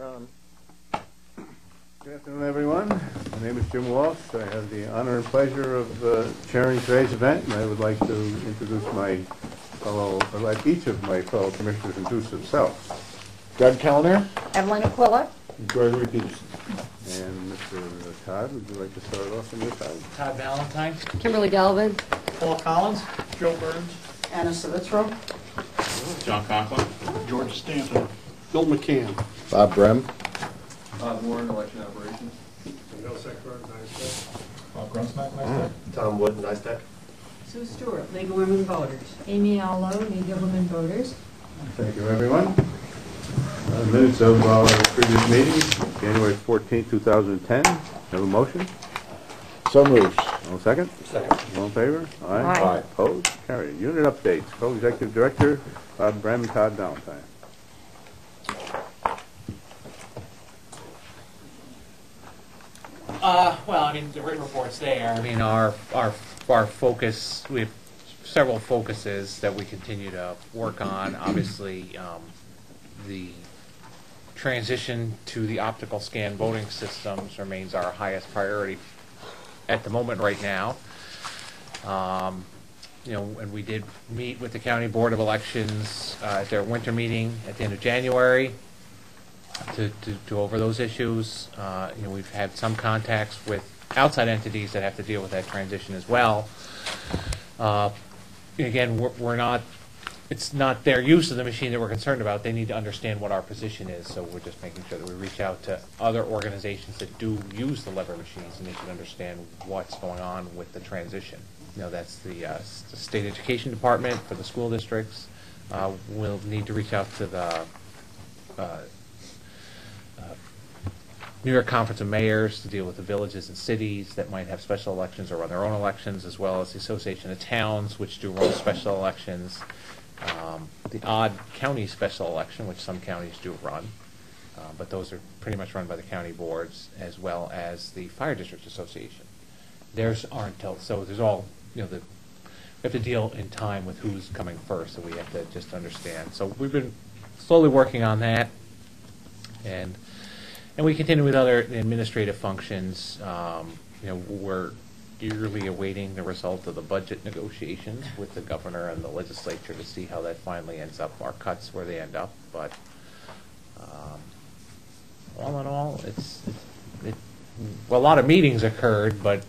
Good afternoon, everyone. My name is Jim Walsh. I have the honor and pleasure of chairing today's event, and I would like to introduce each of my fellow commissioners introduce themselves. Doug Kellner. Evelyn Aquila. Gregory Peterson. And Mr. Todd, would you like to start off on your side? Todd Valentine. Kimberly Galvin. Paul Collins. Joe Burns. Anna Svizzero. John Conklin. George Stanton. Bill McCann. Bob Brehm. Bob Warren, election operations. Bob Grunsmack, Tom Wood, NYSVoter. Sue Stewart, League of Women Voters. Amy Allo, League of Women Voters. Thank you, everyone. Minutes of our previous meeting, January 14, 2010. Have a motion? So moved. All second? Second. All in favor? Aye. Opposed? Carried. Unit updates. Co-Executive Director, Brehm, Todd Valentine. Well, I mean, the written report's there. I mean, our focus, we have several focuses that we continue to work on. Obviously, the transition to the optical scan voting systems remains our highest priority at the moment right now. And we did meet with the County Board of Elections at their winter meeting at the end of January to go over those issues. We've had some contacts with outside entities that have to deal with that transition as well. Again, it's not their use of the machine that we're concerned about. They need to understand what our position is, so we're just making sure that we reach out to other organizations that do use the lever machines, and they should understand what's going on with the transition. That's the State Education Department for the school districts. We'll need to reach out to the New York Conference of Mayors to deal with the villages and cities that might have special elections or run their own elections, as well as the Association of Towns, which do run special elections. The odd county special election, which some counties do run, but those are pretty much run by the county boards, as well as the Fire District Association. Theirs aren't till, so there's all, we have to deal in time with who's coming first, so we have to just understand. So we've been slowly working on that, and we continue with other administrative functions. We're eagerly awaiting the result of the budget negotiations with the governor and the legislature to see how that finally ends up, our cuts where they end up. But all in all, a lot of meetings occurred, but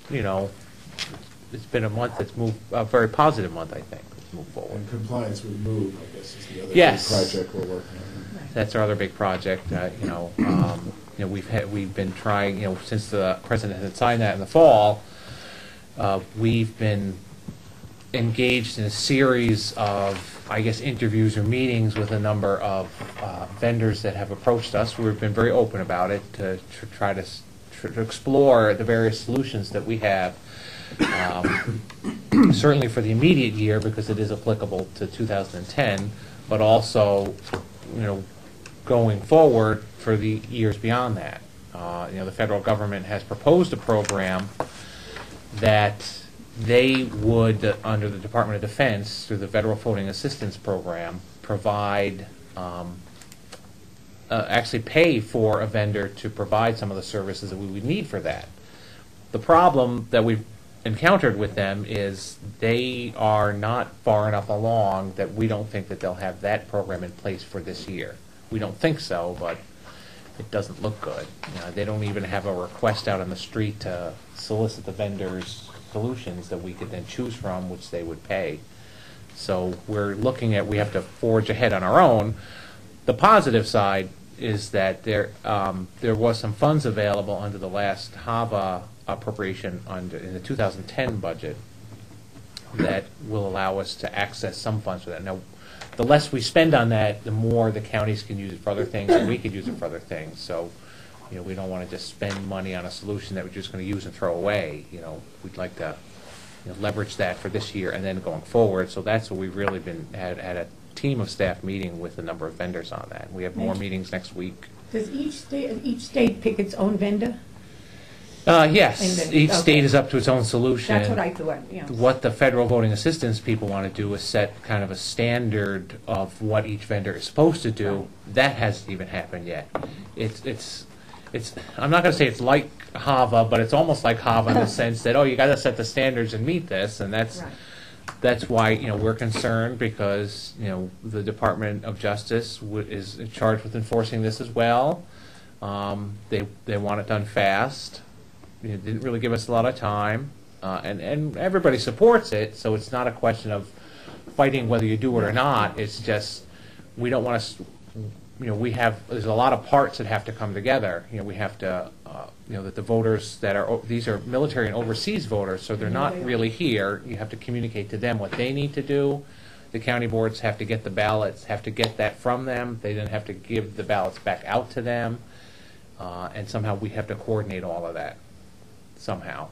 it's been a month that's moved, a very positive month, I think. Let's move forward. And compliance with MOVE, I guess, is the other Yes. big project we're working on. That's our other big project. We've been trying, since the president had signed that in the fall, we've been engaged in a series of, interviews or meetings with a number of vendors that have approached us. We've been very open about it to try to explore the various solutions that we have, certainly for the immediate year because it is applicable to 2010, but also, going forward for the years beyond that. The federal government has proposed a program that they would, under the Department of Defense, through the Federal Voting Assistance Program, provide, actually pay for a vendor to provide some of the services that we would need for that. The problem that we've encountered with them is they are not far enough along that we don't think that they'll have that program in place for this year. We don't think so, but it doesn't look good. They don't even have a request out on the street to solicit the vendors' solutions that we could then choose from, which they would pay. So we're looking at, we have to forge ahead on our own. The positive side is that there was some funds available under the last HAVA appropriation in the 2010 budget that will allow us to access some funds for that. Now, the less we spend on that, the more the counties can use it for other things, and we could use it for other things. So, we don't want to just spend money on a solution that we're just going to use and throw away. We'd like to leverage that for this year and then going forward. So that's what we've really been had a team of staff meeting with a number of vendors on that. We have more meetings next week. Does each state pick its own vendor? Yes, And then- each state okay. is up to its own solution. That's what I thought, yeah. What the federal voting assistance people want to do is set kind of a standard of what each vendor is supposed to do. That hasn't even happened yet. It's I'm not going to say it's like HAVA, but it's almost like HAVA in the sense that, oh, you got to set the standards and meet this, and Right. that's why, we're concerned because, the Department of Justice is charged with enforcing this as well. They want it done fast. It didn't really give us a lot of time, and everybody supports it, so it's not a question of fighting whether you do it or not. It's just we don't want to. There's a lot of parts that have to come together. We have to, that the voters these are military and overseas voters, so they're not really here. You have to communicate to them what they need to do. The county boards have to get the ballots, have to get that from them. They then have to give the ballots back out to them, and somehow we have to coordinate all of that. Somehow.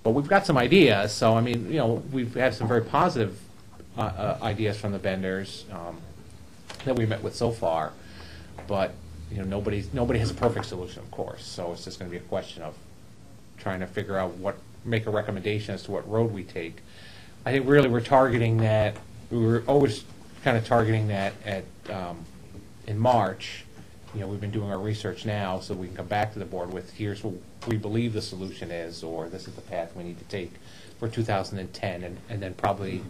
But we've got some ideas, so we've had some very positive ideas from the vendors that we met with so far, but nobody has a perfect solution, of course, so it's just going to be a question of trying to figure out make a recommendation as to what road we take. I think really we're targeting that, we were always kind of targeting that at in March. We've been doing our research now, so we can come back to the board with, here's what we believe the solution is, or this is the path we need to take for 2010, and then probably,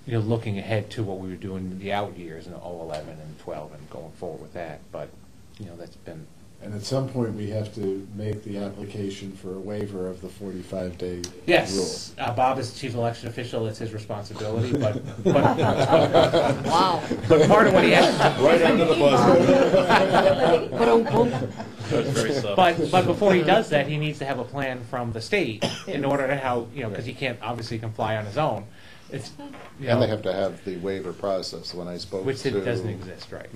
looking ahead to what we were doing in the out years in 2011 and 12 and going forward with that. But, that's been... And at some point, we have to make the application for a waiver of the 45-day rule. Yes, Bob is the chief election official, it's his responsibility, but Wow. but part of what he has to Right under the buzzer. That's very subtle. But before he does that, he needs to have a plan from the state in order to because he can't obviously comply on his own. It's And they have to have the waiver process. When I spoke which to... it doesn't exist, right?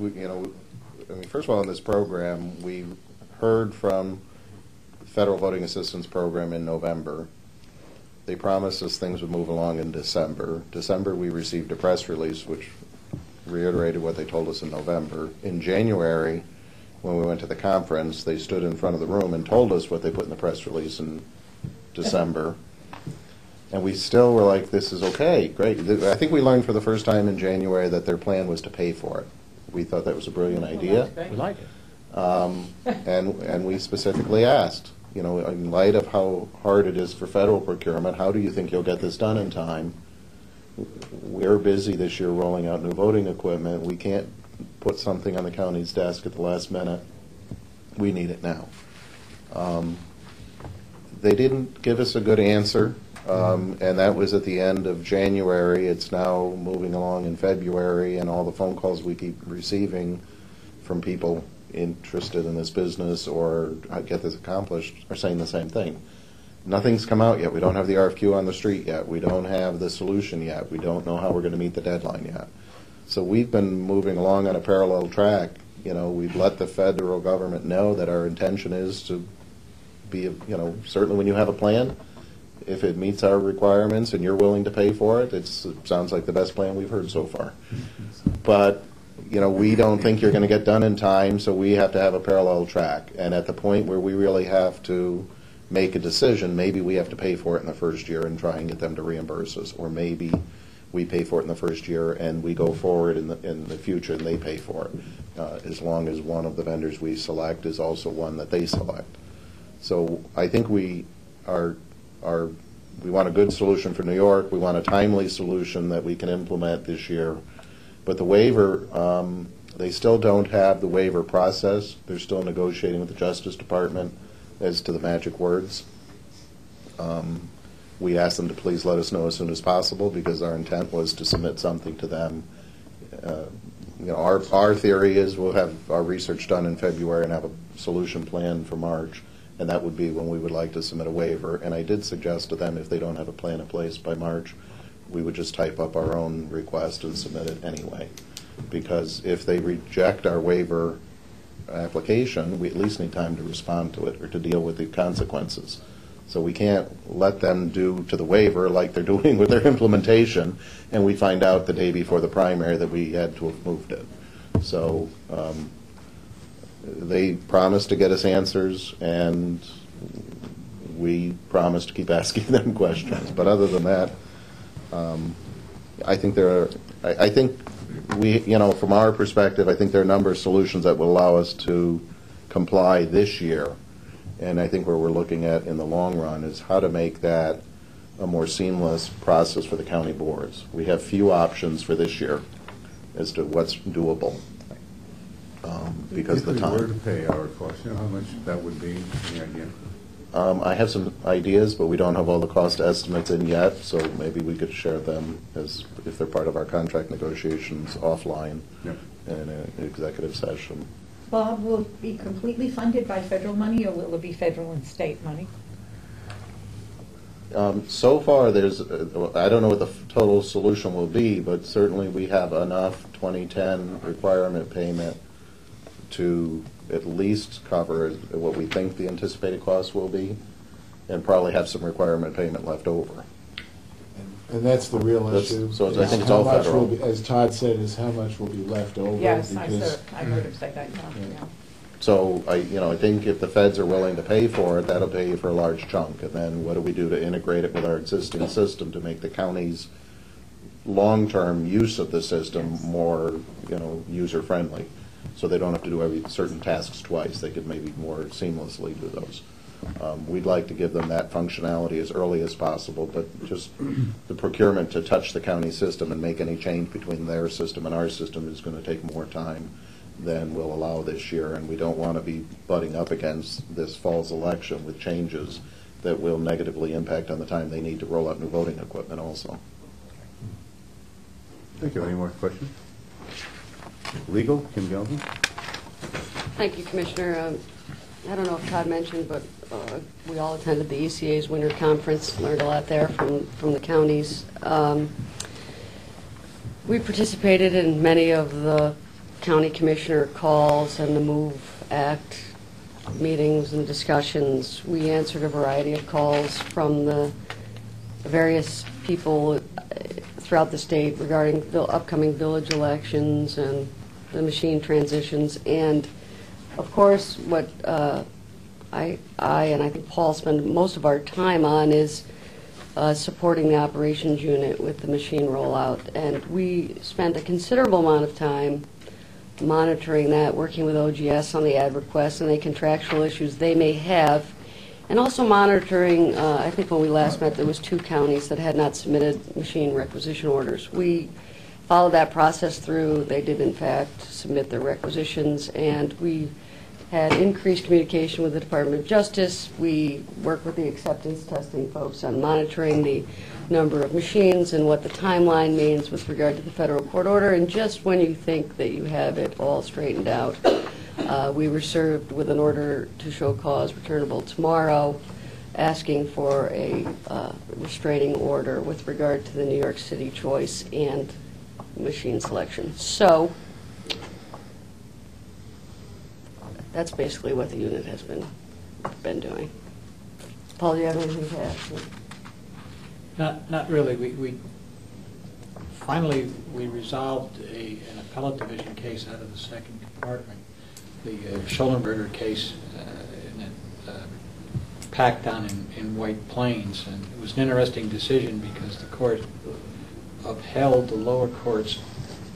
First of all, in this program, we heard from the Federal Voting Assistance Program in November. They promised us things would move along in December. December, we received a press release which reiterated what they told us in November. In January, when we went to the conference, they stood in front of the room and told us what they put in the press release in December. And we still were like, this is okay, great. I think we learned for the first time in January that their plan was to pay for it. We thought that was a brilliant idea. We like it. And we specifically asked, in light of how hard it is for federal procurement, how do you think you'll get this done in time? We're busy this year rolling out new voting equipment. We can't put something on the county's desk at the last minute. We need it now. They didn't give us a good answer, and that was at the end of January. It's now moving along in February, and all the phone calls we keep receiving from people interested in this business or get this accomplished are saying the same thing. Nothing's come out yet. We don't have the RFQ on the street yet. We don't have the solution yet. We don't know how we're going to meet the deadline yet. So we've been moving along on a parallel track. We've let the federal government know that our intention is to be, certainly when you have a plan, if it meets our requirements and you're willing to pay for it, it sounds like the best plan we've heard so far. But, we don't think you're going to get done in time, so we have to have a parallel track. And at the point where we really have to make a decision, maybe we have to pay for it in the first year and try and get them to reimburse us, or maybe we pay for it in the first year and we go forward in the future and they pay for it, as long as one of the vendors we select is also one that they select. So I think we want a good solution for New York. We want a timely solution that we can implement this year. But the waiver, they still don't have the waiver process. They're still negotiating with the Justice Department as to the magic words. We asked them to please let us know as soon as possible because our intent was to submit something to them. Our theory is we'll have our research done in February and have a solution plan for March, and that would be when we would like to submit a waiver. And I did suggest to them if they don't have a plan in place by March, we would just type up our own request and submit it anyway. Because if they reject our waiver application, we at least need time to respond to it or to deal with the consequences. So we can't let them do to the waiver like they're doing with their implementation, and we find out the day before the primary that we had to have moved it. So They promised to get us answers, and we promised to keep asking them questions. But other than that, I think I think we, from our perspective, I think there are a number of solutions that will allow us to comply this year. And I think what we're looking at in the long run is how to make that a more seamless process for the county boards. We have few options for this year as to what's doable because of the If we were time. to pay our costs, how much that would be, any idea? I have some ideas, but we don't have all the cost estimates in yet, so maybe we could share them as if they're part of our contract negotiations offline Yep. in an executive session. Bob, will it be completely funded by federal money, or will it be federal and state money? So far, there's, I don't know what the total solution will be, but certainly we have enough 2010 requirement payment to at least cover what we think the anticipated cost will be, and probably have some requirement payment left over. And that's the real That's- issue. so I think it's How all much federal. will be- As Todd said, is how much will be left over. Yes, I because- heard him say that, yeah. So I think if the feds are willing to pay for it, that'll pay you for a large chunk. And then what do we do to integrate it with our existing system to make the county's long-term use of the system more, user-friendly? So they don't have to do certain tasks twice. They could maybe more seamlessly do those. We'd like to give them that functionality as early as possible, but just the procurement to touch the county system and make any change between their system and our system is going to take more time than we'll allow this year, and we don't want to be butting up against this fall's election with changes that will negatively impact on the time they need to roll out new voting equipment also. Thank you. Any more questions? Legal, Kim Galvin? Thank you, Commissioner. I don't know if Todd mentioned, but we all attended the ECA's winter conference, learned a lot there from the counties. We participated in many of the county commissioner calls and the MOVE Act meetings and discussions. We answered a variety of calls from the various people throughout the state regarding the upcoming village elections and the machine transitions. And of course, what I and I think Paul spend most of our time on is supporting the operations unit with the machine rollout. And we spent a considerable amount of time monitoring that, working with OGS on the ad requests and the contractual issues they may have, and also monitoring, I think when we last met there was 2 counties that had not submitted machine requisition orders. We followed that process through. They did in fact submit their requisitions, and we had increased communication with the Department of Justice. We worked with the acceptance testing folks on monitoring the number of machines and what the timeline means with regard to the federal court order. And just when you think that you have it all straightened out, we were served with an order to show cause returnable tomorrow, asking for a restraining order with regard to the New York City choice and machine selection. So that's basically what the unit has been doing. Paul, do you have anything to add? Not really. We finally resolved an appellate division case out of the second department, the Schollenberger case, packed down in White Plains, and it was an interesting decision because the court upheld the lower court's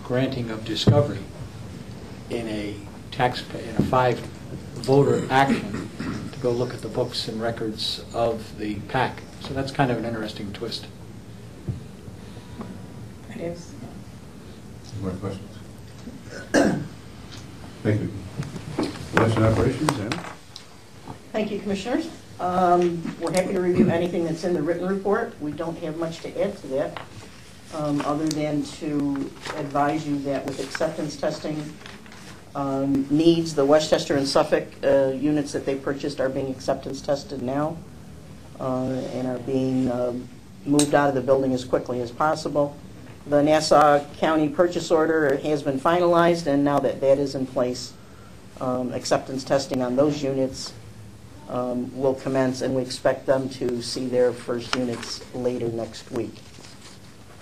granting of discovery in a 5-voter action to go look at the books and records of the PAC. So that's kind of an interesting twist. It is. More questions? Thank you. Election operations, Anna? Thank you, Commissioners. We're happy to review anything that's in the written report. We don't have much to add to that, other than to advise you that with acceptance testing needs, the Westchester and Suffolk units that they purchased are being acceptance tested now and are being moved out of the building as quickly as possible. The Nassau County purchase order has been finalized, and now that that is in place, acceptance testing on those units will commence, and we expect them to see their first units later next week.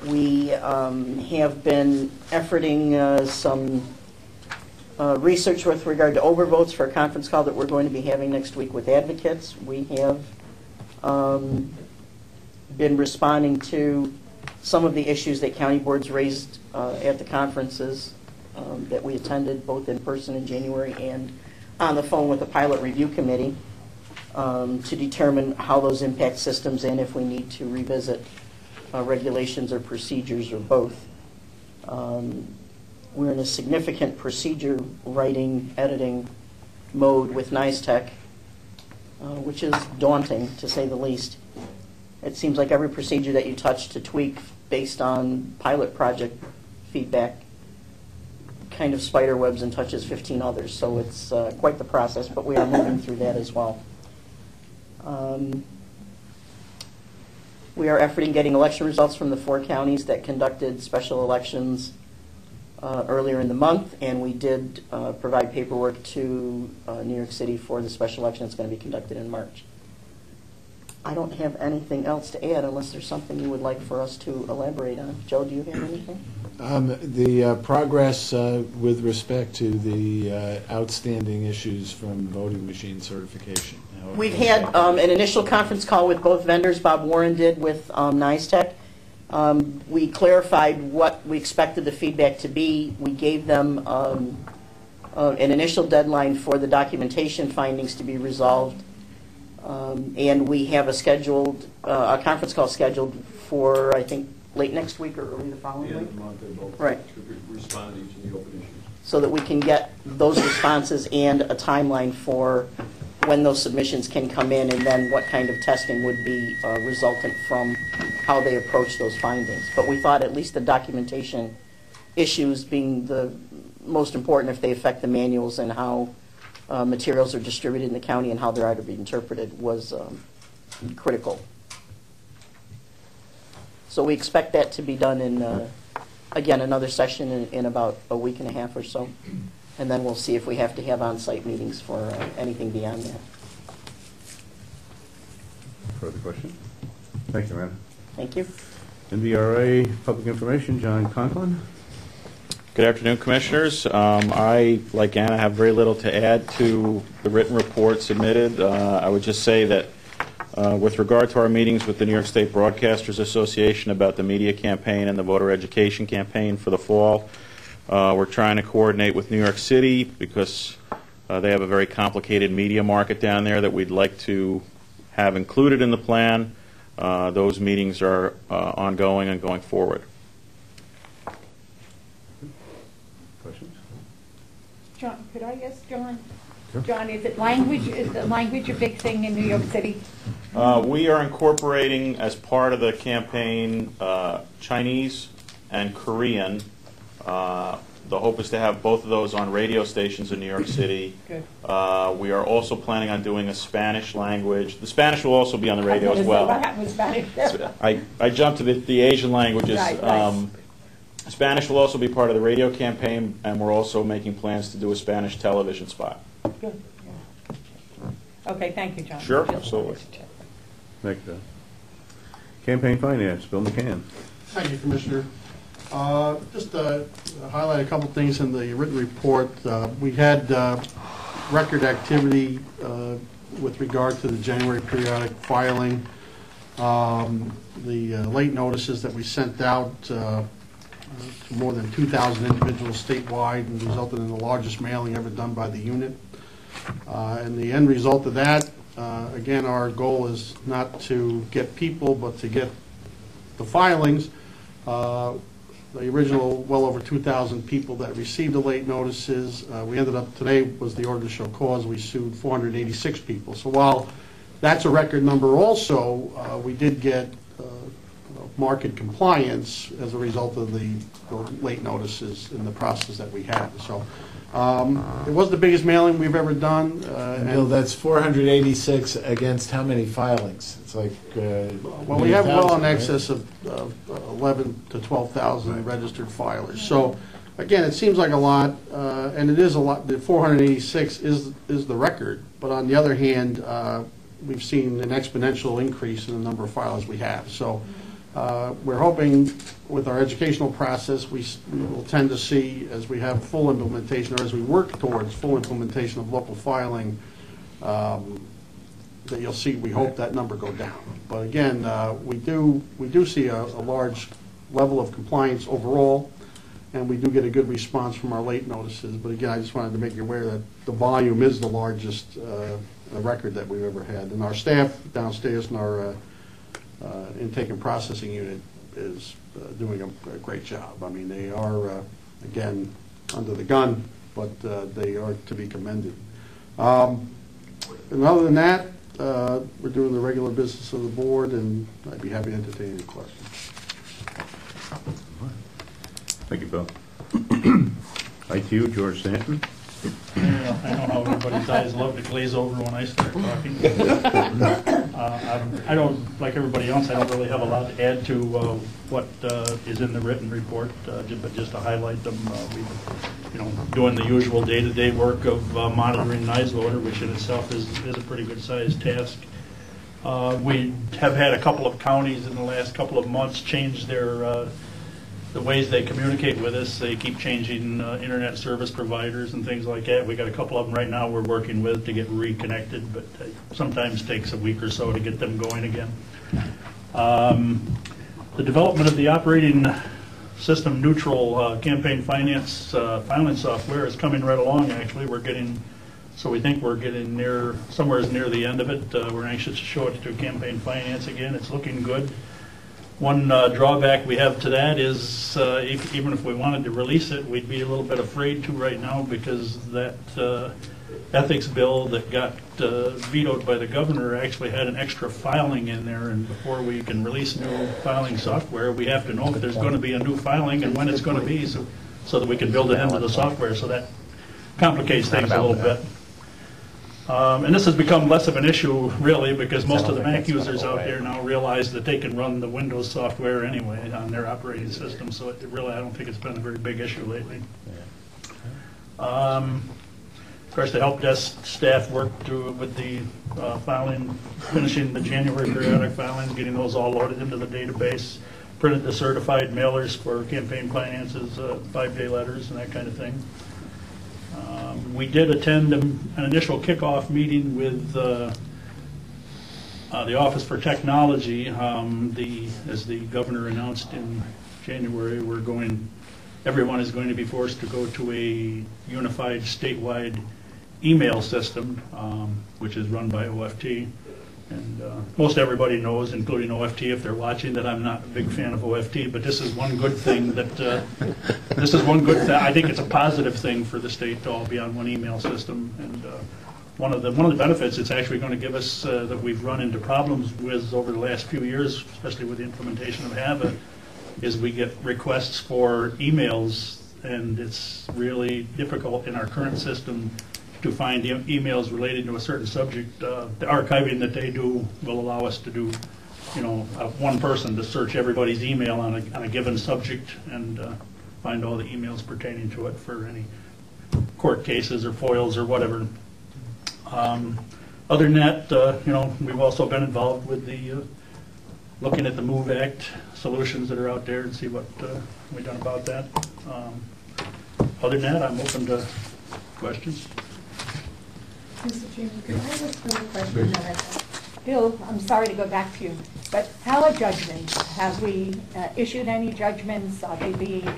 We have been efforting some research with regard to overvotes for a conference call that we're going to be having next week with advocates. We have been responding to some of the issues that county boards raised at the conferences that we attended, both in person in January and on the phone with the pilot review committee, to determine how those impact systems and if we need to revisit regulations or procedures or both. We're in a significant procedure writing, editing mode with NYSTech, which is daunting, to say the least. It seems like every procedure that you touch to tweak based on pilot project feedback kind of spider webs and touches 15 others. So it's quite the process, but we are moving through that as well. We are efforting getting election results from the 4 counties that conducted special elections earlier in the month, and we did provide paperwork to New York City for the special election that's going to be conducted in March. I don't have anything else to add unless there's something you would like for us to elaborate on. Joe, do you have anything? The progress with respect to the outstanding issues from voting machine certification. We've had an initial conference call with both vendors. Bob Warren did with NYSTech. We clarified what we expected the feedback to be. We gave them an initial deadline for the documentation findings to be resolved. And we have a conference call scheduled for, I think, late next week or early the following week. Right. Respond to each of the open issues. So that we can get those responses and a timeline for when those submissions can come in, and then what kind of testing would be resultant from how they approach those findings. But we thought at least the documentation issues being the most important if they affect the manuals and how materials are distributed in the county and how they are to be interpreted was critical. So we expect that to be done in, again, another session in about a week and a half or so. And then we'll see if we have to have on-site meetings for anything beyond that. Further questions? Thank you, Amanda. Thank you. NVRA Public Information, John Conklin. Good afternoon, Commissioners. I, like Anna, have very little to add to the written report submitted. I would just say that with regard to our meetings with the New York State Broadcasters Association about the media campaign and the voter education campaign for the fall, we're trying to coordinate with New York City because they have a very complicated media market down there that we'd like to have included in the plan. Those meetings are ongoing and going forward. Questions? John, could I ask John? Sure. John, is the language a big thing in New York City? We are incorporating as part of the campaign Chinese and Korean. The hope is to have both of those on radio stations in New York City. Good. We are also planning on doing a Spanish language. The Spanish will also be on the radio as well. What happened with Spanish? I jumped to the Asian languages. Right. Spanish will also be part of the radio campaign, and we're also making plans to do a Spanish television spot. Good. Yeah. Okay, thank you, John. Sure, absolutely. Thank you, John. Campaign finance, Bill McCann. Thank you, Commissioner. Just to highlight a couple things in the written report. We had record activity with regard to the January periodic filing. The late notices that we sent out to more than 2,000 individuals statewide and resulted in the largest mailing ever done by the unit. And the end result of that, again, our goal is not to get people, but to get the filings. The original well over 2,000 people that received the late notices, we ended up today was the order to show cause. We sued 486 people. So while that's a record number also, we did get market compliance as a result of the late notices in the process that we had. So it was the biggest mailing we've ever done. Bill, that's 486 against how many filings? It's like well, we have well in excess of 11 to 12,000 registered filers. So again, it seems like a lot, and it is a lot. The 486 is the record, but on the other hand, we've seen an exponential increase in the number of filers we have. So We're hoping with our educational process, we will tend to see, as we have full implementation, or as we work towards full implementation of local filing, that you'll see, we hope that number go down. But again, we do see a large level of compliance overall, and we do get a good response from our late notices. But again, I just wanted to make you aware that the volume is the largest record that we've ever had. And our staff downstairs in our intake and processing unit is doing a great job. I mean, they are, again, under the gun, but they are to be commended. And other than that, we're doing the regular business of the board, and I'd be happy to entertain any questions. Thank you, Bill. Right to you, George Stanton. Yeah, I know how everybody's eyes love to glaze over when I start talking. I don't, like everybody else, I don't really have a lot to add to what is in the written report, but just to highlight them. We've, doing the usual day-to-day work of monitoring NYSVoter, which in itself is a pretty good-sized task. We have had a couple of counties in the last couple of months change their the ways they communicate with us. They keep changing internet service providers and things like that. We got a couple of them right now we're working with to get reconnected, but sometimes takes a week or so to get them going again. The development of the operating system neutral campaign finance filing software is coming right along. Actually, we're getting, so we think we're getting near, somewhere near the end of it. We're anxious to show it to campaign finance again. It's looking good. One drawback we have to that is even if we wanted to release it, we'd be a little bit afraid to right now, because that ethics bill that got vetoed by the governor actually had an extra filing in there, and before we can release new filing software, we have to know if there's going to be a new filing and when it's going to be, so that we can build it into the software. So that complicates things a little bit. And this has become less of an issue, really, because most of the Mac users out there now realize that they can run the Windows software anyway on their operating system, so it really, I don't think it's been a very big issue lately. Of course, the help desk staff worked with the filing, finishing the January periodic filings, getting those all loaded into the database, printed the certified mailers for campaign finances, 5-day letters, and that kind of thing. We did attend an initial kickoff meeting with the Office for Technology. As the governor announced in January, everyone is going to be forced to go to a unified statewide email system, which is run by OFT. And most everybody knows, including OFT, if they're watching, that I'm not a big fan of OFT. But this is one good thing I think it's a positive thing for the state to all be on one email system. And one of the benefits it's actually going to give us that we've run into problems with over the last few years, especially with the implementation of HAVA, is we get requests for emails, and it's really difficult in our current system to find emails related to a certain subject. The archiving that they do will allow us to do, one person to search everybody's email on a given subject and find all the emails pertaining to it for any court cases or FOILs or whatever. Other than that, we've also been involved with the looking at the MOVE Act solutions that are out there and see what we've done about that. Other than that, I'm open to questions. Mr. Chairman, could I ask one question that I have? Bill, I'm sorry to go back to you, but how are judgments? Have we issued any judgments? Are they being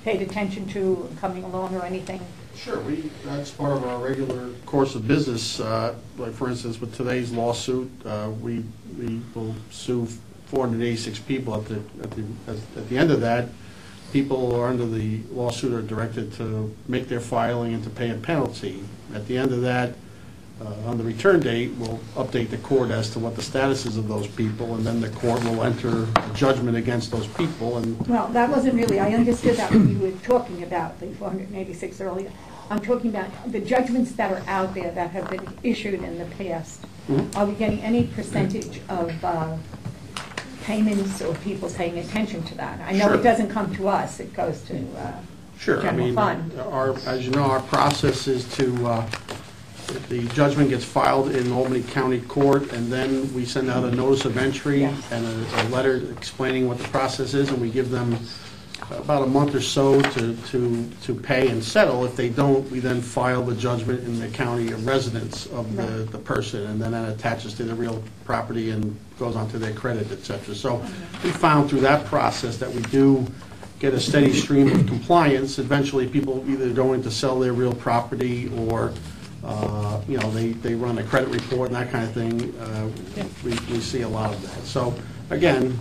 paid attention to, coming along, or anything? Sure, that's part of our regular course of business. Like, for instance, with today's lawsuit, we will sue 486 people. At the end of that, people who are under the lawsuit are directed to make their filing and to pay a penalty. At the end of that, on the return date, we'll update the court as to what the status is of those people, and then the court will enter a judgment against those people. And well, that wasn't really, I understood that when you were talking about the 486 earlier. I'm talking about the judgments that are out there that have been issued in the past. Mm-hmm. Are we getting any percentage of payments or people paying attention to that? I know It doesn't come to us, it goes to Sure. general fund. As you know, our process is to The judgment gets filed in Albany County Court, and then we send out a notice of entry and a letter explaining what the process is, and we give them about a month or so to pay and settle. If they don't, we then file the judgment in the county of residence of the person, and then that attaches to the real property and goes onto their credit, et cetera. So we found through that process that we do get a steady stream of compliance. Eventually, people either going to sell their real property or they run a credit report and that kind of thing. We see a lot of that. So again,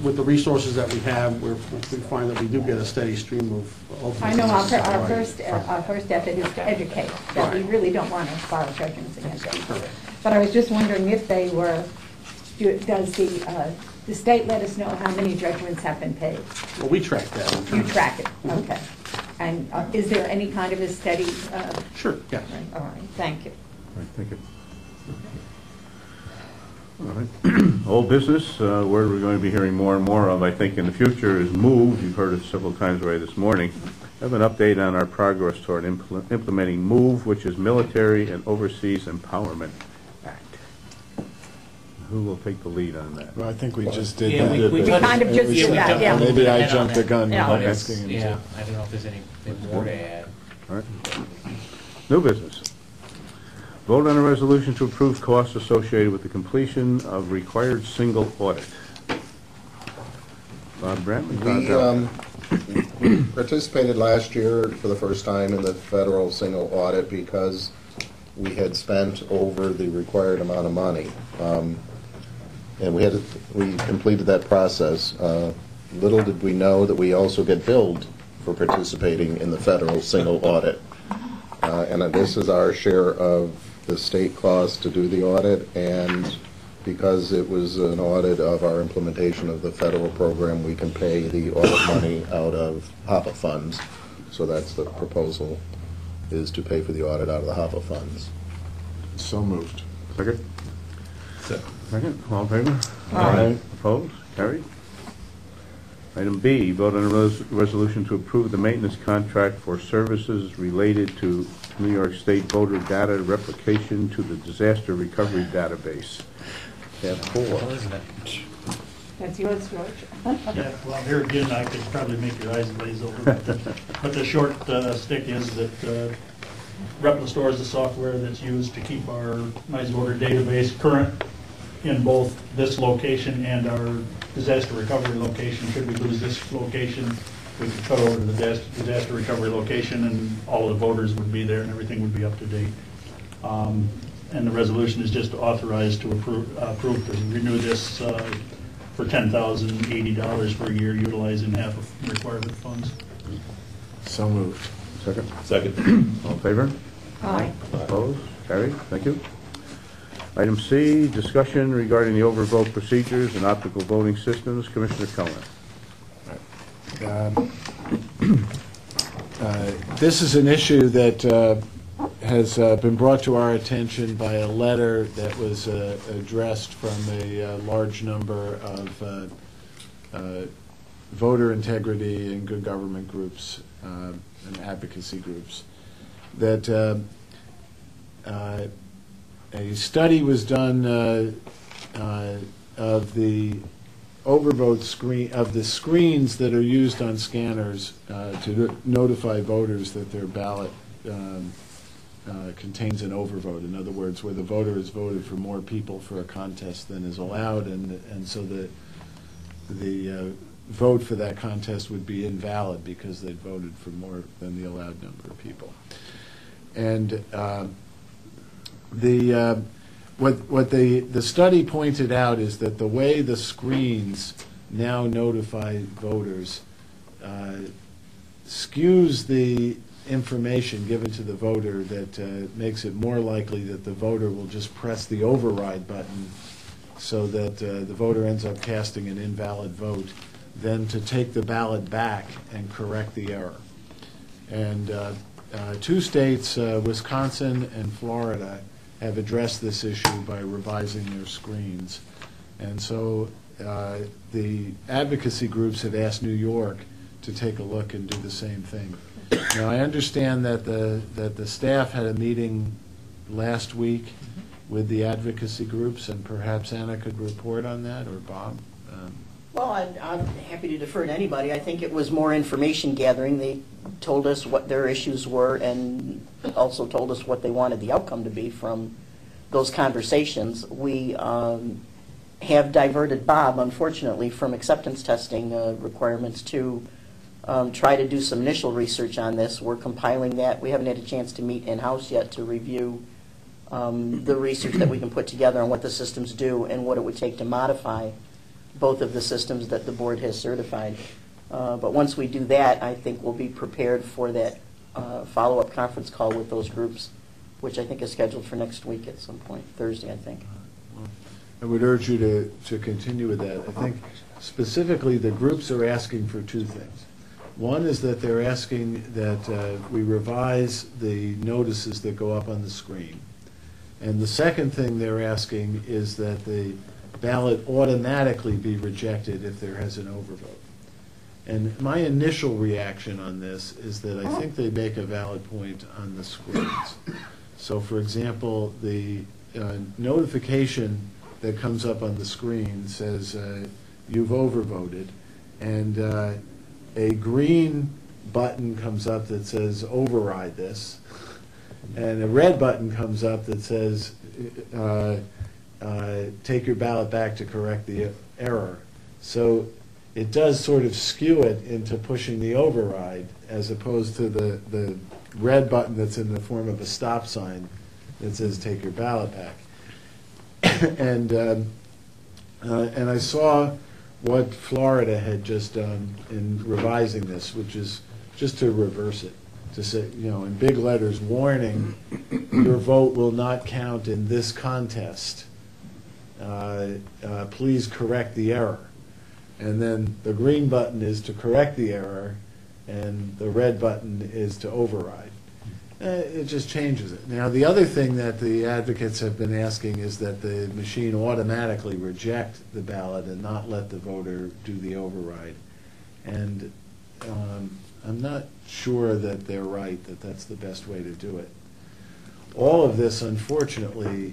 with the resources that we have, we find that we do get a steady stream of. I know our first effort is to educate, that we really don't want to file judgments against people. But I was just wondering if they were, does the state let us know how many judgments have been paid? Well, we track that. You track it, okay. And is there any kind of a steady? Sure, yes. All right, thank you. All right, thank you. All right. Old business, where we're going to be hearing more and more of, I think, in the future is MOVE. You've heard it several times already this morning. I have an update on our progress toward implementing MOVE, which is Military and Overseas Empowerment Act. Who will take the lead on that? Well, I think we just did Yeah, that. we kind of just did that, yeah. Maybe I jumped the gun Yeah. by asking him Yeah, to. I don't know if there's anything more to add. All right. New business. Vote on a resolution to approve costs associated with the completion of required single audit. Bob Brehm and Todd Galvin. We participated last year for the first time in the federal single audit because we had spent over the required amount of money. And we completed that process. Little did we know that we also get billed for participating in the federal single audit. And this is our share of the state cost to do the audit, and because it was an audit of our implementation of the federal program, we can pay the audit money out of HAPA funds. So that's the proposal, is to pay for the audit out of the HAPA funds. So moved. Second? Second. All in favor? Aye. Opposed? Carried. Item B, vote on a resolution to approve the maintenance contract for services related to New York State voter data replication to the disaster recovery database. Tab 4. That's yours, George. Yeah, well, here again, I could probably make your eyes glaze over, but the short stick is that Replication is the software that's used to keep our NYSVoter database current in both this location and our disaster recovery location. Should we lose this location, we could cut over to the disaster recovery location and all of the voters would be there and everything would be up to date. And the resolution is just authorized to approve to renew this for $10,080 per year, utilizing half of requirement funds. So moved. Second. Second. All in favor? Aye. Opposed? Carried. Thank you. Item C, discussion regarding the overvote procedures and optical voting systems. Commissioner Kellner. This is an issue that has been brought to our attention by a letter that was addressed from a large number of voter integrity and good government groups and advocacy groups. That a study was done of the overvote screen, of the screens that are used on scanners to notify voters that their ballot contains an overvote. In other words, where the voter has voted for more people for a contest than is allowed, and so the vote for that contest would be invalid because they'd voted for more than the allowed number of people. And what the study pointed out is that the way the screens now notify voters skews the information given to the voter that makes it more likely that the voter will just press the override button so that the voter ends up casting an invalid vote than to take the ballot back and correct the error. And two states, Wisconsin and Florida, have addressed this issue by revising their screens. And so the advocacy groups have asked New York to take a look and do the same thing. Now, I understand that the staff had a meeting last week with the advocacy groups, and perhaps Anna could report on that, or Bob? Well, I'm happy to defer to anybody. I think it was more information gathering. They told us what their issues were and also told us what they wanted the outcome to be from those conversations. We have diverted Bob, unfortunately, from acceptance testing requirements to try to do some initial research on this. We're compiling that. We haven't had a chance to meet in-house yet to review the research that we can put together on what the systems do and what it would take to modify both of the systems that the board has certified. But once we do that, I think we'll be prepared for that follow-up conference call with those groups, which I think is scheduled for next week at some point, Thursday, I think. I would urge you to continue with that. I think specifically the groups are asking for two things. One is that they're asking that we revise the notices that go up on the screen. And the second thing they're asking is that the ballot automatically be rejected if there has an overvote. And my initial reaction on this is that I think they make a valid point on the screens. So, for example, the notification that comes up on the screen says you've overvoted, and a green button comes up that says override this, and a red button comes up that says take your ballot back to correct the error. So it does sort of skew it into pushing the override, as opposed to the red button that's in the form of a stop sign that says take your ballot back. And I saw what Florida had just done in revising this, which is just to reverse it, to say, in big letters, warning, your vote will not count in this contest. Please correct the error. And then the green button is to correct the error, and the red button is to override. It just changes it. Now, the other thing that the advocates have been asking is that the machine automatically reject the ballot and not let the voter do the override. And I'm not sure that they're right, that that's the best way to do it. All of this, unfortunately,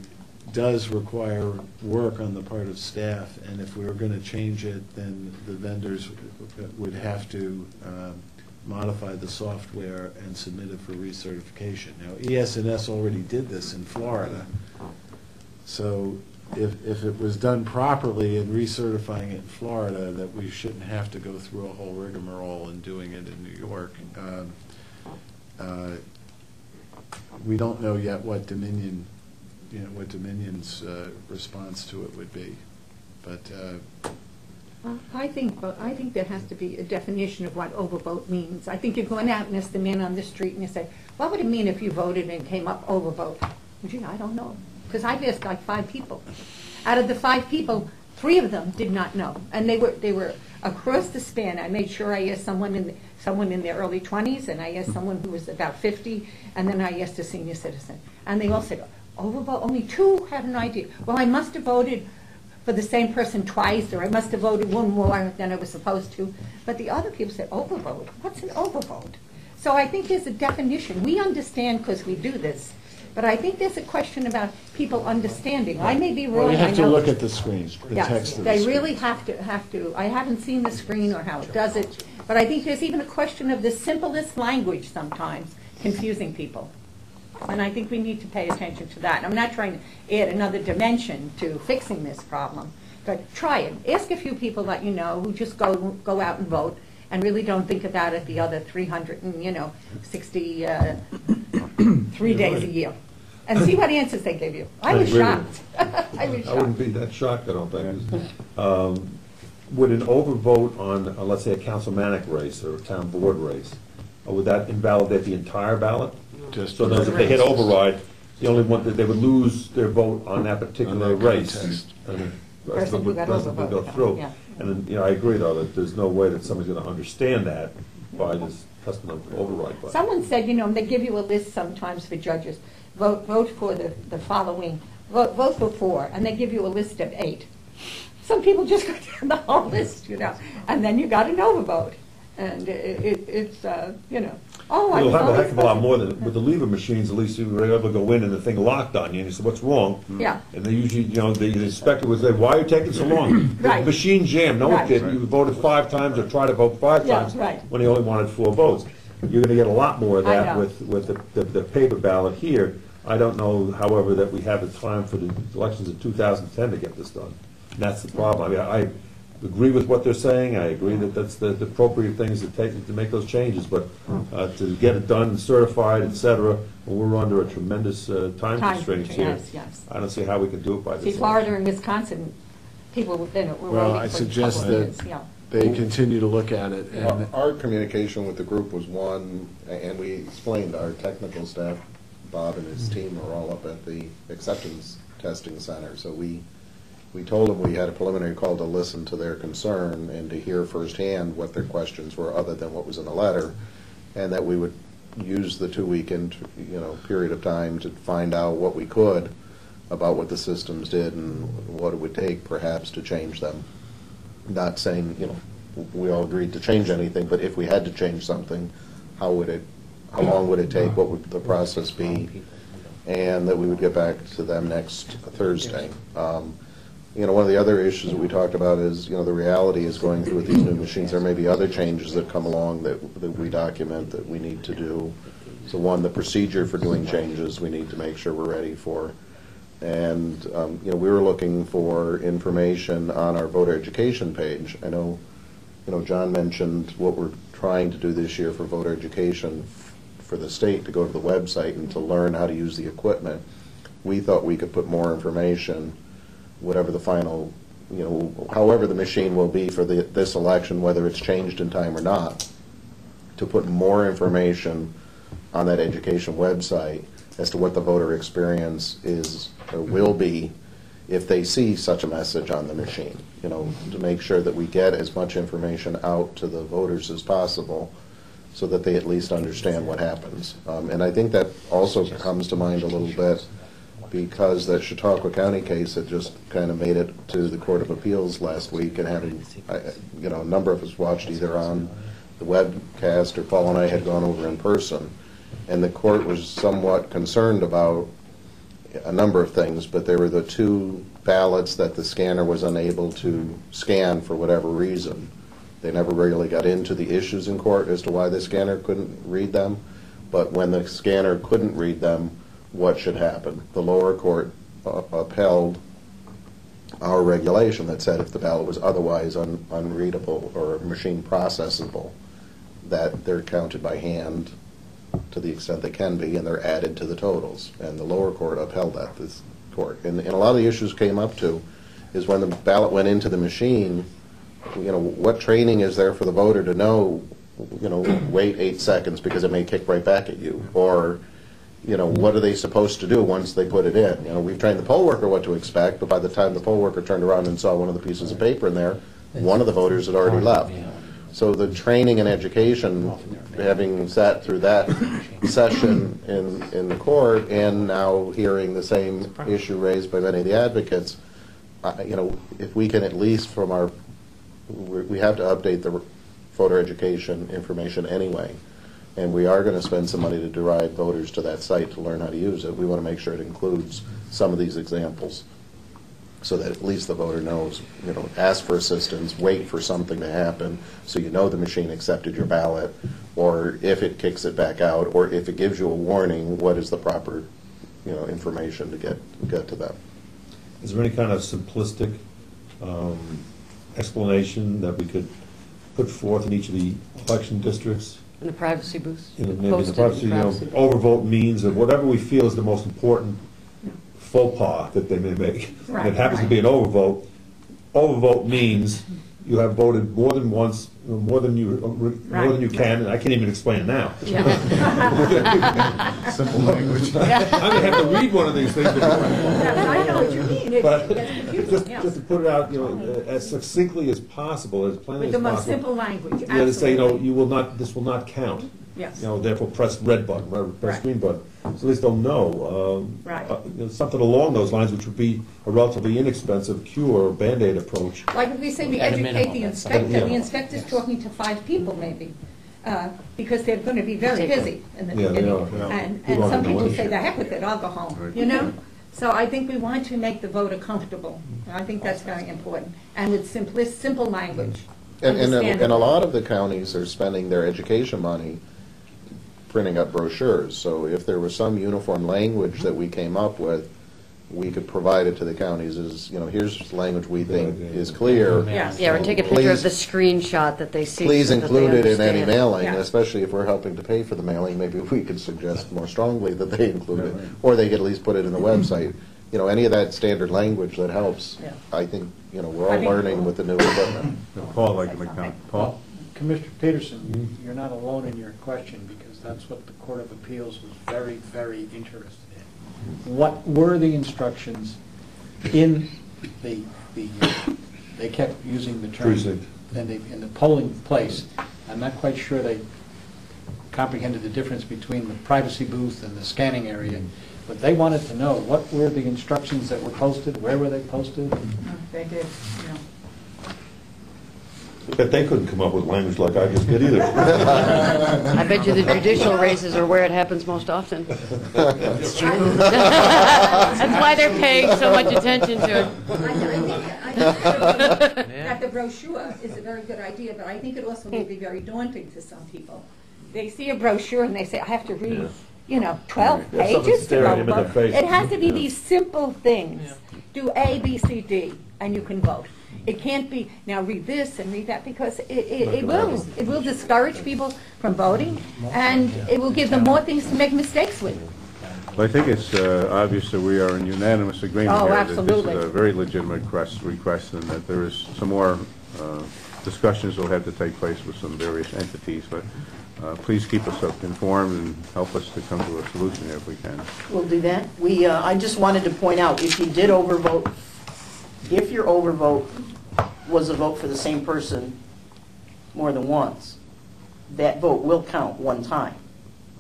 does require work on the part of staff, and if we were going to change it, then the vendors would have to modify the software and submit it for recertification. Now, ES&S already did this in Florida, so if it was done properly in recertifying it in Florida, that we shouldn't have to go through a whole rigmarole in doing it in New York. We don't know yet what Dominion, what Dominion's response to it would be, but. I think there has to be a definition of what overvote means. I think you're going out and ask the man on the street and you say, what would it mean if you voted and came up overvote? Gee, I don't know. Because I've asked like 5 people. Out of the 5 people, 3 of them did not know. And they were across the span. I made sure I asked someone in their early 20s, and I asked someone who was about 50, and then I asked a senior citizen. And they all said, overvote? Only 2 had an idea. Well, I must have voted for the same person twice, or I must have voted one more than I was supposed to. But the other people said, overvote? What's an overvote? So I think there's a definition. We understand because we do this, but I think there's a question about people understanding. I may be wrong. Well, you have to look at the screen, the text of the they screen. really have to. I haven't seen the screen or how it does it, but I think there's even a question of the simplest language sometimes confusing people. And I think we need to pay attention to that. I'm not trying to add another dimension to fixing this problem, but try it. Ask a few people that you know who just go out and vote and really don't think about it the other 363 days a year, and see what answers they give you. I was shocked. I wouldn't be that shocked, I don't think. Would an overvote on, let's say, a councilmanic race or a town board race, would that invalidate the entire ballot? Just so if they hit override, the only one that they would lose their vote on that particular race. And the rest of them would go through. Yeah. And then, I agree, though, that there's no way that somebody's going to understand that by this custom of override button. Someone said, they give you a list sometimes for judges. Vote for the following. Vote for 4, and they give you a list of 8. Some people just go down the whole list, and then you got an overvote. And it's, you know, oh, I You'll have a heck of a lot was- more than, with the lever machines, at least you were able to go in and the thing locked on you, and you said, what's wrong? Yeah. And they usually, you know, the inspector would say, why are you taking so long? Right. The machine jammed, no one Right. did, you voted 5 times or tried to vote 5 Yeah, times. right. When they only wanted 4 votes. You're gonna get a lot more of I that know. with the paper ballot here. I don't know, however, that we have the time for the elections of 2010 to get this done. And that's the problem. I mean, I agree with what they're saying, I agree that that's the appropriate things to take to make those changes, but to get it done, certified, et cetera, when we're under a tremendous time constraints here, Yes, yes. I don't see how we can do it by this. See, Florida and Wisconsin, people were waiting for a Well, couple I suggest of that years, yeah. they continue to look at it. And Our communication with the group was one, and we explained our technical staff, Bob and his team are all up at the acceptance testing center. So we told them we had a preliminary call to listen to their concern and to hear firsthand what their questions were other than what was in the letter, and that we would use the 2-week period of time to find out what we could about what the systems did and what it would take perhaps to change them. Not saying, we all agreed to change anything, but if we had to change something, how long would it take, what would the process be, and that we would get back to them next Thursday. One of the other issues that we talked about is, the reality is going through with these new machines, there may be other changes that come along that we document that we need to do. So one, the procedure for doing changes, we need to make sure we're ready for. And, we were looking for information on our voter education page. I know, John mentioned what we're trying to do this year for voter education for the state, to go to the website and to learn how to use the equipment. We thought we could put more information, whatever the final, however the machine will be for this election, whether it's changed in time or not, to put more information on that education website as to what the voter experience is or will be if they see such a message on the machine, to make sure that we get as much information out to the voters as possible so that they at least understand what happens. And I think that also comes to mind a little bit because that Chautauqua County case had just kind of made it to the Court of Appeals last week, and having, a number of us watched either on the webcast or Paul and I had gone over in person. And the court was somewhat concerned about a number of things, but there were the 2 ballots that the scanner was unable to scan for whatever reason. They never really got into the issues in court as to why the scanner couldn't read them, but when the scanner couldn't read them, what should happen? The lower court upheld our regulation that said if the ballot was otherwise unreadable or machine processable, that they're counted by hand to the extent they can be, and they're added to the totals. And the lower court upheld that, this court. And a lot of the issues came up to is when the ballot went into the machine, what training is there for the voter to know, wait 8 seconds because it may kick right back at you, or what are they supposed to do once they put it in? We've trained the poll worker what to expect, but by the time the poll worker turned around and saw one of the pieces of paper in there, one of the voters had already left. So the training and education, having sat through that session in the court and now hearing the same issue raised by many of the advocates, if we can at least we have to update the voter education information anyway. And we are going to spend some money to drive voters to that site to learn how to use it. We want to make sure it includes some of these examples so that at least the voter knows, ask for assistance, wait for something to happen so the machine accepted your ballot, or if it kicks it back out, or if it gives you a warning, what is the proper information to get to them. Is there any kind of simplistic explanation that we could put forth in each of the election districts? In the privacy booths? Maybe the Posted privacy, overvote means, or whatever we feel is the most important faux pas that they may make. Right, And it happens to be an overvote. Overvote means you have voted more than once, more than you can, and I can't even explain it now. Yeah. simple language. I'm going to have to read one of these things. I know what you mean. But It's just yeah. to put it out, as succinctly as possible, as plainly With as the most possible. simple language, You have to say, absolutely. this will not count. Yes. Therefore press red button, rather than press Right. green button. So at least they'll know. Right. Something along those lines, which would be a relatively inexpensive cure or Band-Aid approach. Like if we say we At a educate minimum, the that's inspector, something. the inspector's talking to 5 people maybe, because they're going to be very busy in the Yeah, they beginning. are, yeah. And People some aren't gonna people know say, shit. the heck with it, I'll go home, Right. you know? So I think we want to make the voter comfortable. I think that's very important. And with simple language. And a understandable. lot of the counties are spending their education money printing up brochures. So if there was some uniform language that we came up with, we could provide it to the counties as, here's language we think is clear. Yes. Yeah, or take a picture of Please- the screenshot that they see. Please so that they include it in any understand. mailing, Yeah. especially if we're helping to pay for the mailing. Maybe we could suggest more strongly that they include it, or they could at least put it in the website. Any of that standard language that helps. Yeah. I think, we're I all think- learning with the new equipment. Paul, like to make a comment. Paul? Commissioner Peterson, you're not alone in your question, because that's what the Court of Appeals was very, very interested in. What were the instructions in they kept using the term Precinct. in the polling place. I'm not quite sure they comprehended the difference between the privacy booth and the scanning area, but they wanted to know what were the instructions that were posted, where were they posted? They did, But they couldn't come up with language like I just did either. I bet you the judicial races are where it happens most often. It's true. That's why they're paying so much attention to it. I think that the brochure is a very good idea, but I think it also may be very daunting to some people. They see a brochure and they say, I have to read, 12 Yeah, someone's pages to staring go them in vote. the face. It has to be Yeah. these simple things. Do A, B, C, D, and you can vote. It can't be, now read this and read that, because it will discourage people from voting, and it will give them more things to make mistakes with. Well, I think it's obvious that we are in unanimous agreement Oh, here absolutely. that this is a very legitimate request, and that there is some more discussions will have to take place with some various entities. But please keep us informed and help us to come to a solution here if we can. We'll do that. I just wanted to point out, if you did overvote, if your overvote was a vote for the same person more than once, that vote will count one time.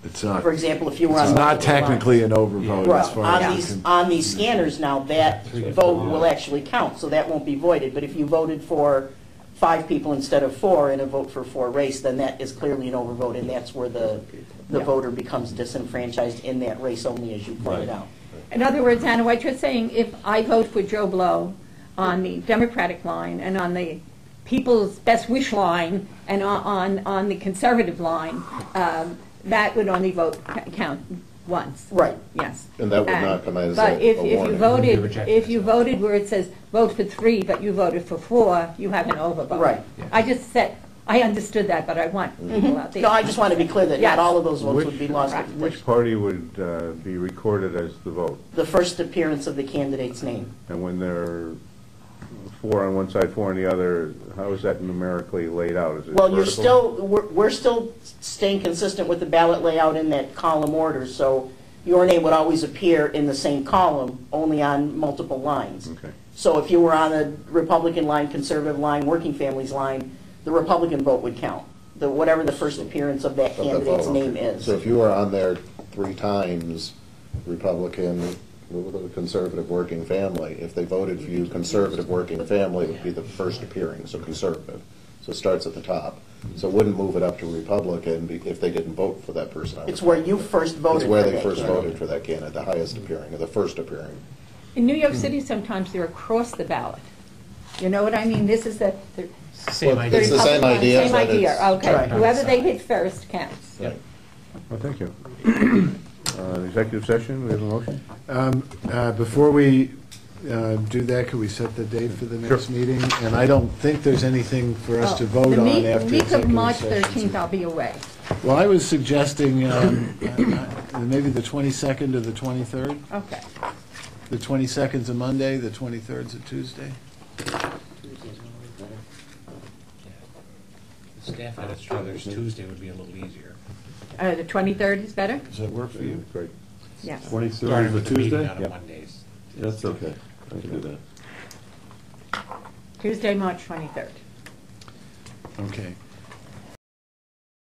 It's not, For example, if you were on it's not multiple lines. technically an overvote as Right. far as On you these, can. on these scanners now, that vote will actually count, so that won't be voided. But if you voted for 5 people instead of 4 in a vote for 4 race, then that is clearly an overvote, and that's where the voter becomes disenfranchised in that race only, as you pointed out. In other words, Anna, what you're saying, if I vote for Joe Blow on the Democratic line and on the People's Best Wish line and on the conservative line, that would only count once. Right. Yes. And that would not come as But a if you warning. voted where it says vote for 3, but you voted for 4, you have an overvote. Right. I understood that, but I want people out there. No, I just want to be clear that Yes. not all of those votes would be lost. Right. Which party would be recorded as the vote? The first appearance of the candidate's name. And when there are 4 on one side, 4 on the other, how is that numerically laid out? Is it Well, vertical? we're still staying consistent with the ballot layout in that column order, so your name would always appear in the same column, only on multiple lines. Okay. So if you were on the Republican line, conservative line, working families line, the Republican vote would count, whatever the first appearance of that Of the candidate's vote. name is. So if you were on there 3 times, Republican, conservative working family, if they voted for you, conservative working family would be the first appearing, so conservative. So it starts at the top. So it wouldn't move it up to Republican if they didn't vote for that person. It's where you first voted It's for where that they first candidate. voted for that candidate, the highest appearing, or the first appearing. In New York City, sometimes they're across the ballot. You know what I mean? This is the Same idea. It's the same Republican line, idea, Same but idea, it's- okay. Right. Whoever they hit first counts. Right. Well, thank you. Executive session, we have a motion? Before we do that, could we set the date for the next meeting? And I don't think there's anything for us to Well, vote the on week- after The week of executive March session. 13th, I'll be away. Well, I was suggesting maybe the 22nd or the 23rd. Okay. The 22nd's a Monday, the 23rd's a Tuesday. The staff had its druthers, Tuesday would be a little easier. The 23rd is better? Does that work for you? Great. Yes. 23rd Starting is a with the meeting Tuesday? on Yeah. Mondays. That's okay. I can do that. Tuesday, March 23rd. Okay.